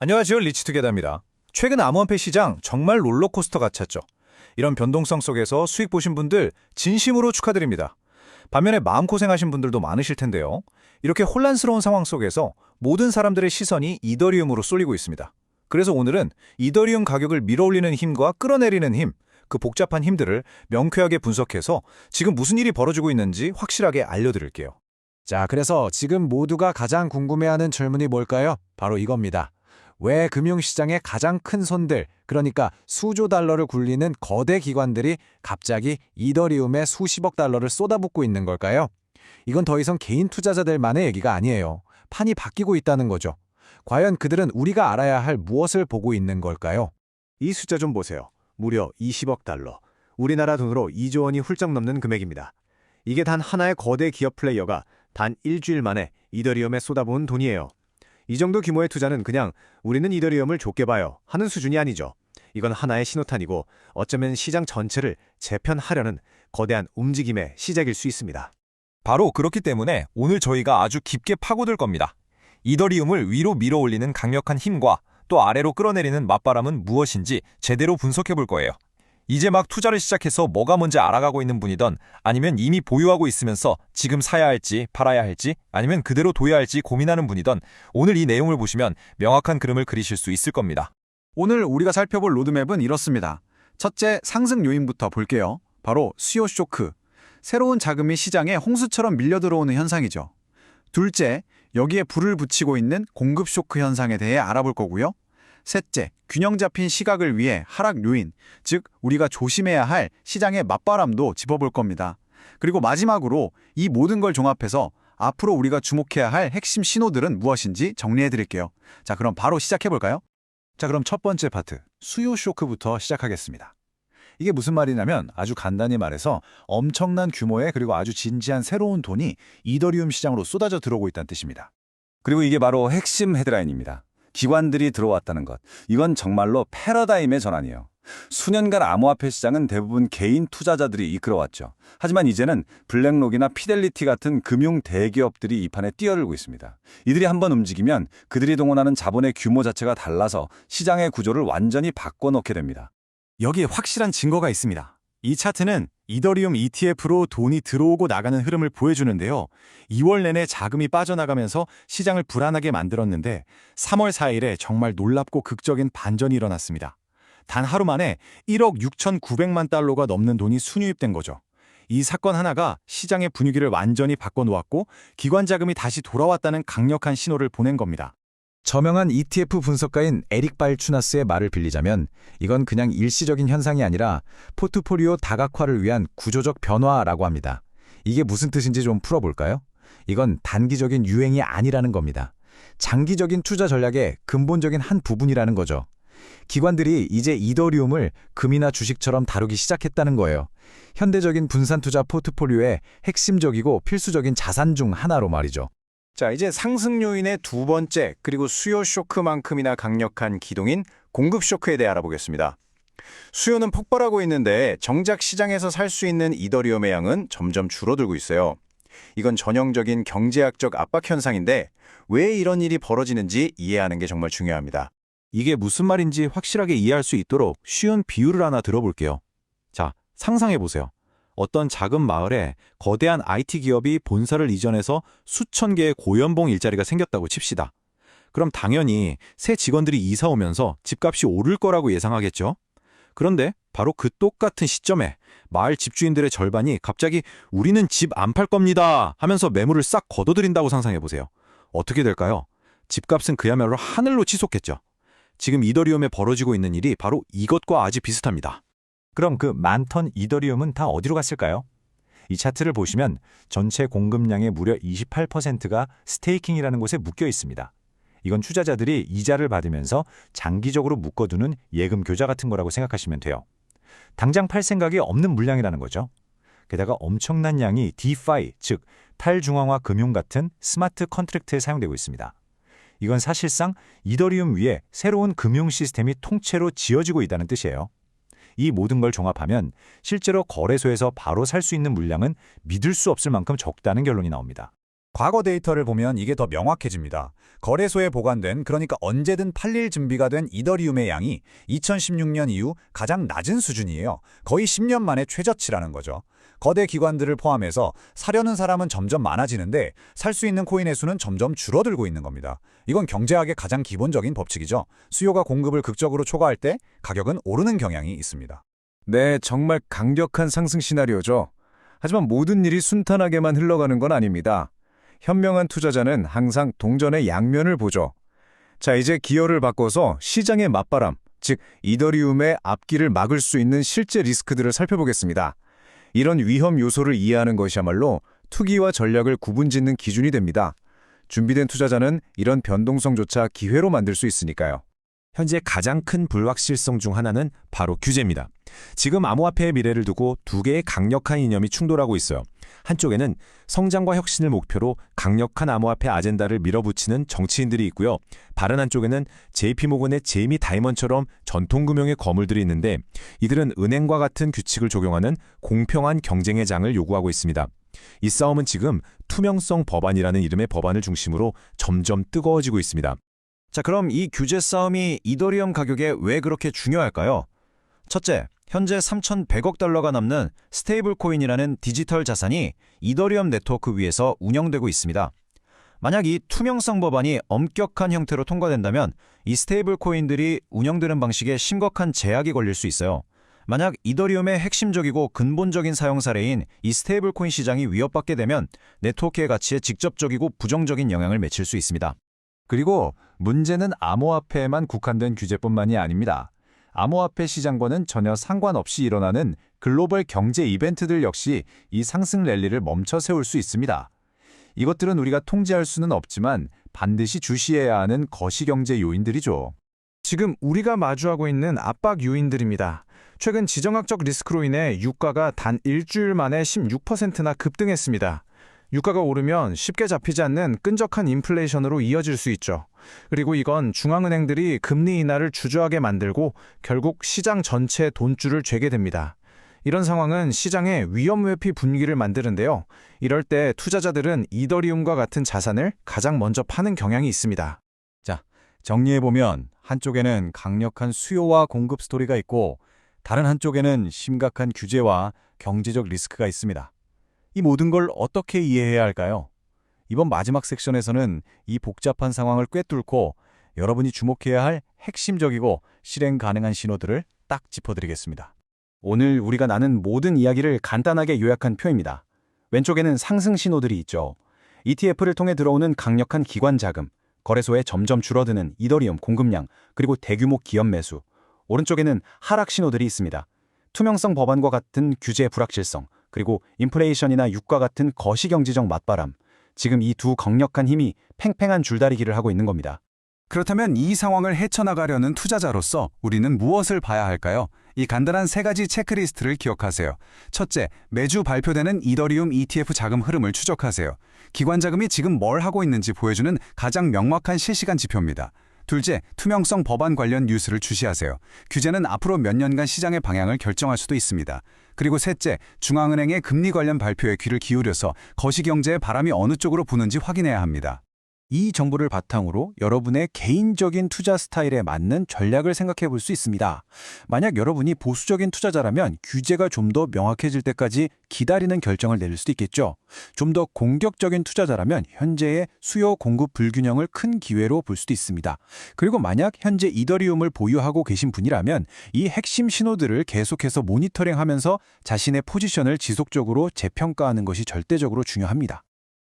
안녕하세요. 리치투게더입니다. 최근 암호화폐 시장 정말 롤러코스터 같았죠. 이런 변동성 속에서 수익 보신 분들 진심으로 축하드립니다. 반면에 마음고생하신 분들도 많으실 텐데요. 이렇게 혼란스러운 상황 속에서 모든 사람들의 시선이 이더리움으로 쏠리고 있습니다. 그래서 오늘은 이더리움 가격을 밀어올리는 힘과 끌어내리는 힘, 그 복잡한 힘들을 명쾌하게 분석해서 지금 무슨 일이 벌어지고 있는지 확실하게 알려드릴게요. 자, 그래서 지금 모두가 가장 궁금해하는 질문이 뭘까요? 바로 이겁니다. 왜 금융시장의 가장 큰 손들, 그러니까 수조 달러를 굴리는 거대 기관들이 갑자기 이더리움에 수십억 달러를 쏟아붓고 있는 걸까요? 이건 더 이상 개인 투자자들만의 얘기가 아니에요. 판이 바뀌고 있다는 거죠. 과연 그들은 우리가 알아야 할 무엇을 보고 있는 걸까요? 이 숫자 좀 보세요. 무려 20억 달러. 우리나라 돈으로 2조 원이 훌쩍 넘는 금액입니다. 이게 단 하나의 거대 기업 플레이어가 단 일주일 만에 이더리움에 쏟아부은 돈이에요. 이 정도 규모의 투자는 그냥 우리는 이더리움을 좋게 봐요 하는 수준이 아니죠. 이건 하나의 신호탄이고 어쩌면 시장 전체를 재편하려는 거대한 움직임의 시작일 수 있습니다. 바로 그렇기 때문에 오늘 저희가 아주 깊게 파고들 겁니다. 이더리움을 위로 밀어올리는 강력한 힘과 또 아래로 끌어내리는 맞바람은 무엇인지 제대로 분석해 볼 거예요. 이제 막 투자를 시작해서 뭐가 뭔지 알아가고 있는 분이든 아니면 이미 보유하고 있으면서 지금 사야 할지 팔아야 할지 아니면 그대로 둬야 할지 고민하는 분이든 오늘 이 내용을 보시면 명확한 그림을 그리실 수 있을 겁니다. 오늘 우리가 살펴볼 로드맵은 이렇습니다. 첫째, 상승 요인부터 볼게요. 바로 수요 쇼크. 새로운 자금이 시장에 홍수처럼 밀려 들어오는 현상이죠. 둘째, 여기에 불을 붙이고 있는 공급 쇼크 현상에 대해 알아볼 거고요. 셋째, 균형 잡힌 시각을 위해 하락 요인, 즉 우리가 조심해야 할 시장의 맞바람도 짚어볼 겁니다. 그리고 마지막으로 이 모든 걸 종합해서 앞으로 우리가 주목해야 할 핵심 신호들은 무엇인지 정리해드릴게요. 자, 그럼 바로 시작해볼까요? 자, 그럼 첫 번째 파트, 수요 쇼크부터 시작하겠습니다. 이게 무슨 말이냐면 아주 간단히 말해서 엄청난 규모의 그리고 아주 진지한 새로운 돈이 이더리움 시장으로 쏟아져 들어오고 있다는 뜻입니다. 그리고 이게 바로 핵심 헤드라인입니다. 기관들이 들어왔다는 것. 이건 정말로 패러다임의 전환이에요. 수년간 암호화폐 시장은 대부분 개인 투자자들이 이끌어왔죠. 하지만 이제는 블랙록이나 피델리티 같은 금융 대기업들이 이 판에 뛰어들고 있습니다. 이들이 한번 움직이면 그들이 동원하는 자본의 규모 자체가 달라서 시장의 구조를 완전히 바꿔놓게 됩니다. 여기에 확실한 증거가 있습니다. 이 차트는 이더리움 ETF로 돈이 들어오고 나가는 흐름을 보여주는데요. 2월 내내 자금이 빠져나가면서 시장을 불안하게 만들었는데 3월 4일에 정말 놀랍고 극적인 반전이 일어났습니다. 단 하루 만에 1억 6,900만 달러가 넘는 돈이 순유입된 거죠. 이 사건 하나가 시장의 분위기를 완전히 바꿔놓았고 기관 자금이 다시 돌아왔다는 강력한 신호를 보낸 겁니다. 저명한 ETF 분석가인 에릭 발추나스의 말을 빌리자면 이건 그냥 일시적인 현상이 아니라 포트폴리오 다각화를 위한 구조적 변화라고 합니다. 이게 무슨 뜻인지 좀 풀어볼까요? 이건 단기적인 유행이 아니라는 겁니다. 장기적인 투자 전략의 근본적인 한 부분이라는 거죠. 기관들이 이제 이더리움을 금이나 주식처럼 다루기 시작했다는 거예요. 현대적인 분산 투자 포트폴리오의 핵심적이고 필수적인 자산 중 하나로 말이죠. 자, 이제 상승 요인의 두 번째, 그리고 수요 쇼크만큼이나 강력한 기동인 공급 쇼크에 대해 알아보겠습니다. 수요는 폭발하고 있는데 정작 시장에서 살 수 있는 이더리움의 양은 점점 줄어들고 있어요. 이건 전형적인 경제학적 압박 현상인데 왜 이런 일이 벌어지는지 이해하는 게 정말 중요합니다. 이게 무슨 말인지 확실하게 이해할 수 있도록 쉬운 비유를 하나 들어볼게요. 자, 상상해보세요. 어떤 작은 마을에 거대한 IT 기업이 본사를 이전해서 수천 개의 고연봉 일자리가 생겼다고 칩시다. 그럼 당연히 새 직원들이 이사 오면서 집값이 오를 거라고 예상하겠죠? 그런데 바로 그 똑같은 시점에 마을 집주인들의 절반이 갑자기 우리는 집 안 팔 겁니다 하면서 매물을 싹 걷어들인다고 상상해보세요. 어떻게 될까요? 집값은 그야말로 하늘로 치솟겠죠. 지금 이더리움에 벌어지고 있는 일이 바로 이것과 아주 비슷합니다. 그럼 그 많던 이더리움은 다 어디로 갔을까요? 이 차트를 보시면 전체 공급량의 무려 28%가 스테이킹이라는 곳에 묶여 있습니다. 이건 투자자들이 이자를 받으면서 장기적으로 묶어두는 예금 교자 같은 거라고 생각하시면 돼요. 당장 팔 생각이 없는 물량이라는 거죠. 게다가 엄청난 양이 DeFi, 즉 탈중앙화 금융 같은 스마트 컨트랙트에 사용되고 있습니다. 이건 사실상 이더리움 위에 새로운 금융 시스템이 통째로 지어지고 있다는 뜻이에요. 이 모든 걸 종합하면 실제로 거래소에서 바로 살 수 있는 물량은 믿을 수 없을 만큼 적다는 결론이 나옵니다. 과거 데이터를 보면 이게 더 명확해집니다. 거래소에 보관된, 그러니까 언제든 팔릴 준비가 된 이더리움의 양이 2016년 이후 가장 낮은 수준이에요. 거의 10년 만에 최저치라는 거죠. 거대 기관들을 포함해서 사려는 사람은 점점 많아지는데 살 수 있는 코인의 수는 점점 줄어들고 있는 겁니다. 이건 경제학의 가장 기본적인 법칙이죠. 수요가 공급을 극적으로 초과할 때 가격은 오르는 경향이 있습니다. 네, 정말 강력한 상승 시나리오죠. 하지만 모든 일이 순탄하게만 흘러가는 건 아닙니다. 현명한 투자자는 항상 동전의 양면을 보죠. 자, 이제 기어를 바꿔서 시장의 맞바람, 즉 이더리움의 앞길을 막을 수 있는 실제 리스크들을 살펴보겠습니다. 이런 위험 요소를 이해하는 것이야말로 투기와 전략을 구분짓는 기준이 됩니다. 준비된 투자자는 이런 변동성조차 기회로 만들 수 있으니까요. 현재 가장 큰 불확실성 중 하나는 바로 규제입니다. 지금 암호화폐의 미래를 두고 두 개의 강력한 이념이 충돌하고 있어요. 한쪽에는 성장과 혁신을 목표로 강력한 암호화폐 아젠다를 밀어붙이는 정치인들이 있고요. 다른 한쪽에는 JP모건의 제이미 다이먼처럼 전통금융의 거물들이 있는데 이들은 은행과 같은 규칙을 적용하는 공평한 경쟁의 장을 요구하고 있습니다. 이 싸움은 지금 투명성 법안이라는 이름의 법안을 중심으로 점점 뜨거워지고 있습니다. 자, 그럼 이 규제 싸움이 이더리움 가격에 왜 그렇게 중요할까요? 첫째, 현재 3,100억 달러가 남는 스테이블 코인이라는 디지털 자산이 이더리움 네트워크 위에서 운영되고 있습니다. 만약 이 투명성 법안이 엄격한 형태로 통과된다면 이 스테이블 코인들이 운영되는 방식에 심각한 제약이 걸릴 수 있어요. 만약 이더리움의 핵심적이고 근본적인 사용 사례인 이 스테이블 코인 시장이 위협받게 되면 네트워크의 가치에 직접적이고 부정적인 영향을 미칠 수 있습니다. 그리고 문제는 암호화폐에만 국한된 규제뿐만이 아닙니다. 암호화폐 시장과는 전혀 상관없이 일어나는 글로벌 경제 이벤트들 역시 이 상승 랠리를 멈춰 세울 수 있습니다. 이것들은 우리가 통제할 수는 없지만 반드시 주시해야 하는 거시경제 요인들이죠. 지금 우리가 마주하고 있는 압박 요인들입니다. 최근 지정학적 리스크로 인해 유가가 단 일주일 만에 16%나 급등했습니다. 유가가 오르면 쉽게 잡히지 않는 끈적한 인플레이션으로 이어질 수 있죠. 그리고 이건 중앙은행들이 금리 인하를 주저하게 만들고 결국 시장 전체에 돈줄을 죄게 됩니다. 이런 상황은 시장에 위험 회피 분위기를 만드는데요. 이럴 때 투자자들은 이더리움과 같은 자산을 가장 먼저 파는 경향이 있습니다. 자, 정리해보면 한쪽에는 강력한 수요와 공급 스토리가 있고 다른 한쪽에는 심각한 규제와 경제적 리스크가 있습니다. 이 모든 걸 어떻게 이해해야 할까요? 이번 마지막 섹션에서는 이 복잡한 상황을 꿰뚫고 여러분이 주목해야 할 핵심적이고 실행 가능한 신호들을 딱 짚어드리겠습니다. 오늘 우리가 나눈 모든 이야기를 간단하게 요약한 표입니다. 왼쪽에는 상승 신호들이 있죠. ETF를 통해 들어오는 강력한 기관 자금, 거래소에 점점 줄어드는 이더리움 공급량, 그리고 대규모 기업 매수. 오른쪽에는 하락 신호들이 있습니다. 투명성 법안과 같은 규제 불확실성, 그리고 인플레이션이나 유가 같은 거시경제적 맞바람. 지금 이 두 강력한 힘이 팽팽한 줄다리기를 하고 있는 겁니다. 그렇다면 이 상황을 헤쳐나가려는 투자자로서 우리는 무엇을 봐야 할까요? 이 간단한 세 가지 체크리스트를 기억하세요. 첫째, 매주 발표되는 이더리움 ETF 자금 흐름을 추적하세요. 기관 자금이 지금 뭘 하고 있는지 보여주는 가장 명확한 실시간 지표입니다. 둘째, 투명성 법안 관련 뉴스를 주시하세요. 규제는 앞으로 몇 년간 시장의 방향을 결정할 수도 있습니다. 그리고 셋째, 중앙은행의 금리 관련 발표에 귀를 기울여서 거시경제의 바람이 어느 쪽으로 부는지 확인해야 합니다. 이 정보를 바탕으로 여러분의 개인적인 투자 스타일에 맞는 전략을 생각해 볼 수 있습니다. 만약 여러분이 보수적인 투자자라면 규제가 좀 더 명확해질 때까지 기다리는 결정을 내릴 수도 있겠죠. 좀 더 공격적인 투자자라면 현재의 수요 공급 불균형을 큰 기회로 볼 수도 있습니다. 그리고 만약 현재 이더리움을 보유하고 계신 분이라면 이 핵심 신호들을 계속해서 모니터링하면서 자신의 포지션을 지속적으로 재평가하는 것이 절대적으로 중요합니다.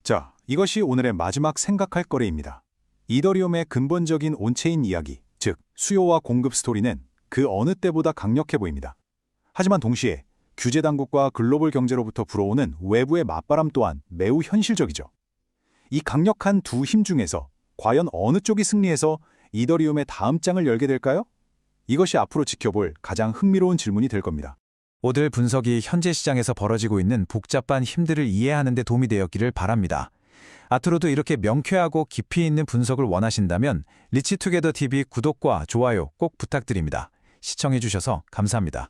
자, 이것이 오늘의 마지막 생각할 거래입니다. 이더리움의 근본적인 온체인 이야기, 즉 수요와 공급 스토리는 그 어느 때보다 강력해 보입니다. 하지만 동시에 규제 당국과 글로벌 경제로부터 불어오는 외부의 맞바람 또한 매우 현실적이죠. 이 강력한 두 힘 중에서 과연 어느 쪽이 승리해서 이더리움의 다음 장을 열게 될까요? 이것이 앞으로 지켜볼 가장 흥미로운 질문이 될 겁니다. 오늘 분석이 현재 시장에서 벌어지고 있는 복잡한 힘들을 이해하는 데 도움이 되었기를 바랍니다. 앞으로도 이렇게 명쾌하고 깊이 있는 분석을 원하신다면 리치투게더TV 구독과 좋아요 꼭 부탁드립니다. 시청해주셔서 감사합니다.